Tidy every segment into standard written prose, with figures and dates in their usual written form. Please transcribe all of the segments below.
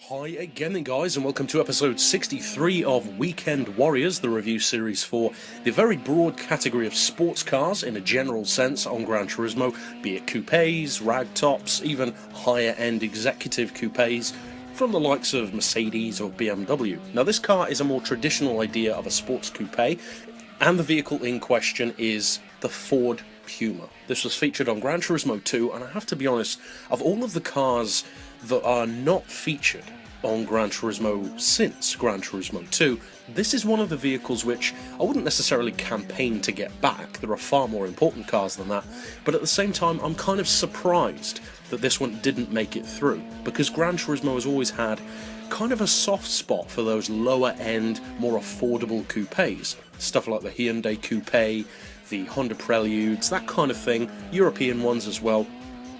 Hi again then guys, and welcome to episode 63 of Weekend Warriors, the review series for the very broad category of sports cars in a general sense on Gran Turismo, be it coupes, ragtops, even higher end executive coupes from the likes of Mercedes or BMW. Now this car is a more traditional idea of a sports coupe, and the vehicle in question is the Ford Puma. This was featured on Gran Turismo 2, and I have to be honest, of all of the cars that are not featured on Gran Turismo since Gran Turismo 2, this is one of the vehicles which I wouldn't necessarily campaign to get back. There are far more important cars than that, but at the same time I'm kind of surprised that this one didn't make it through, because Gran Turismo has always had kind of a soft spot for those lower end, more affordable coupes. Stuff like the Hyundai Coupe, the Honda Preludes, that kind of thing, European ones as well.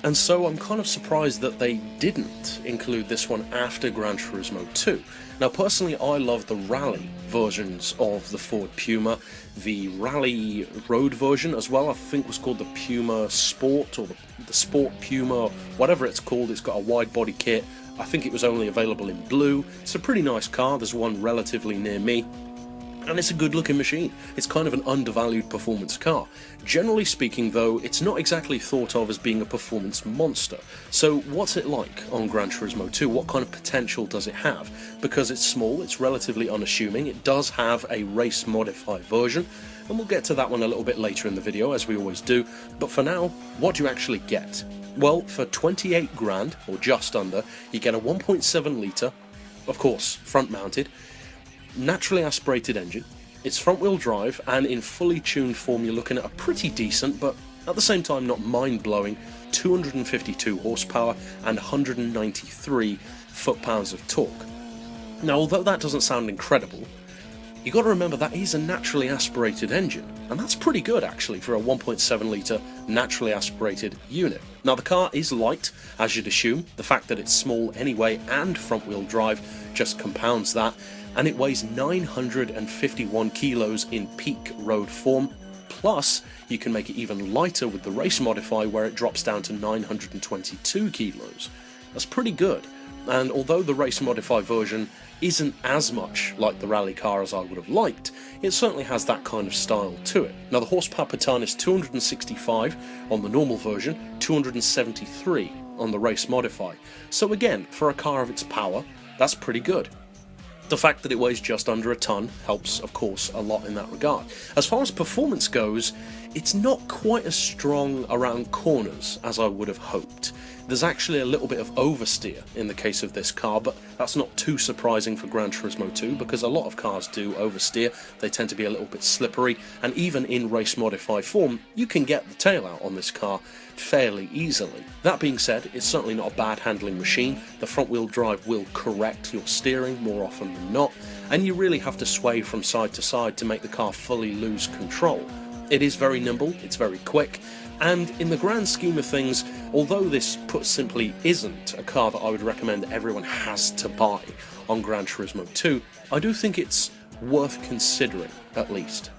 And so I'm kind of surprised that they didn't include this one after Gran Turismo 2. Now personally I love the rally versions of the Ford Puma. The rally road version as well, I think was called the Puma Sport, or the Sport Puma, whatever it's called. It's got a wide body kit. I think it was only available in blue. It's a pretty nice car. There's one relatively near me. And it's a good looking machine. It's kind of an undervalued performance car. Generally speaking though, it's not exactly thought of as being a performance monster. So what's it like on Gran Turismo 2? What kind of potential does it have? Because it's small, it's relatively unassuming, it does have a race modified version, and we'll get to that one a little bit later in the video, as we always do. But for now, what do you actually get? Well, for 28 grand, or just under, you get a 1.7 litre, of course, front mounted, naturally aspirated engine. It's front wheel drive, and in fully tuned form you're looking at a pretty decent, but at the same time not mind-blowing, 252 horsepower and 193 foot-pounds of torque. Now although that doesn't sound incredible, you got to remember that is a naturally aspirated engine, and that's pretty good actually for a 1.7 litre naturally aspirated unit. Now the car is light, as you'd assume. The fact that it's small anyway and front wheel drive just compounds that, and it weighs 951 kilos in peak road form, plus you can make it even lighter with the race modify where it drops down to 922 kilos. That's pretty good, and although the race modify version isn't as much like the rally car as I would have liked, it certainly has that kind of style to it. Now the horsepower per tonne is 265 on the normal version, 273 on the race modify. So again, for a car of its power, that's pretty good. The fact that it weighs just under a tonne helps, of course, a lot in that regard. As far as performance goes, it's not quite as strong around corners as I would have hoped. There's actually a little bit of oversteer in the case of this car, but that's not too surprising for Gran Turismo 2, because a lot of cars do oversteer. They tend to be a little bit slippery, and even in race modified form, you can get the tail out on this car fairly easily. That being said, it's certainly not a bad handling machine. The front wheel drive will correct your steering more often than not, and you really have to sway from side to side to make the car fully lose control. It is very nimble, it's very quick, and in the grand scheme of things, although this put simply isn't a car that I would recommend everyone has to buy on Gran Turismo 2, I do think it's worth considering, at least.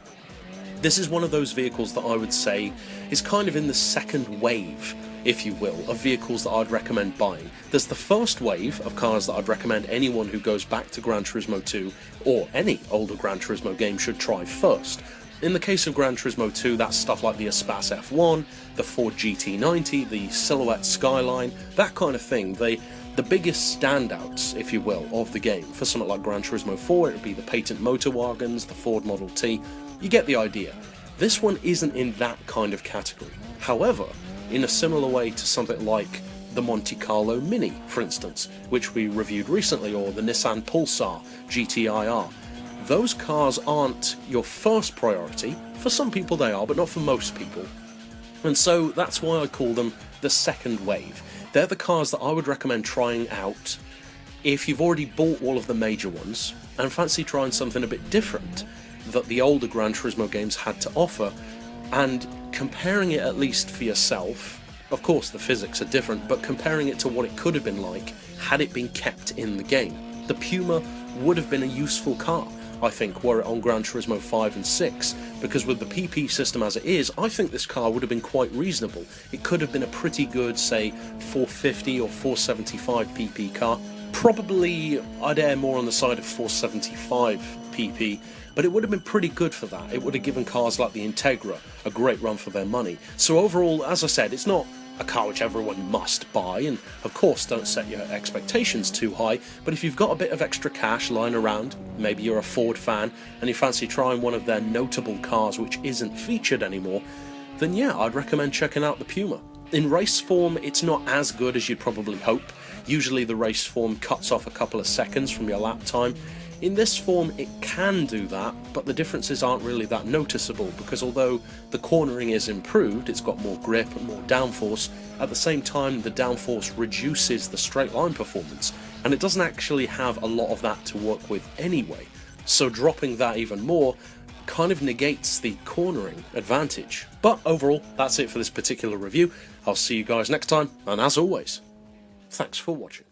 This is one of those vehicles that I would say is kind of in the second wave, if you will, of vehicles that I'd recommend buying. There's the first wave of cars that I'd recommend anyone who goes back to Gran Turismo 2, or any older Gran Turismo game, should try first. In the case of Gran Turismo 2, that's stuff like the Espace F1, the Ford GT90, the Silhouette Skyline, that kind of thing. The biggest standouts, if you will, of the game. For something like Gran Turismo 4, it would be the Patent Motor Wagons, the Ford Model T. You get the idea. This one isn't in that kind of category. However, in a similar way to something like the Monte Carlo Mini, for instance, which we reviewed recently, or the Nissan Pulsar GT-IR, those cars aren't your first priority. For some people they are, but not for most people. And so that's why I call them the second wave. They're the cars that I would recommend trying out if you've already bought all of the major ones and fancy trying something a bit different that the older Gran Turismo games had to offer, and comparing it at least for yourself. Of course the physics are different, but comparing it to what it could have been like had it been kept in the game. The Puma would have been a useful car, I think, were it on Gran Turismo 5 and 6, because with the PP system as it is, I think this car would have been quite reasonable. It could have been a pretty good, say, 450 or 475 PP car, Probably I'd err more on the side of 475 pp, but it would have been pretty good for that. It would have given cars like the Integra a great run for their money. So overall, as I said, it's not a car which everyone must buy, and of course don't set your expectations too high, but if you've got a bit of extra cash lying around, maybe you're a Ford fan and you fancy trying one of their notable cars which isn't featured anymore, then yeah, I'd recommend checking out the Puma. In race form, it's not as good as you'd probably hope. Usually the race form cuts off a couple of seconds from your lap time. In this form it can do that, but the differences aren't really that noticeable, because although the cornering is improved, it's got more grip and more downforce, at the same time the downforce reduces the straight line performance, and it doesn't actually have a lot of that to work with anyway. So dropping that even more kind of negates the cornering advantage. But overall, that's it for this particular review. I'll see you guys next time, and as always, thanks for watching.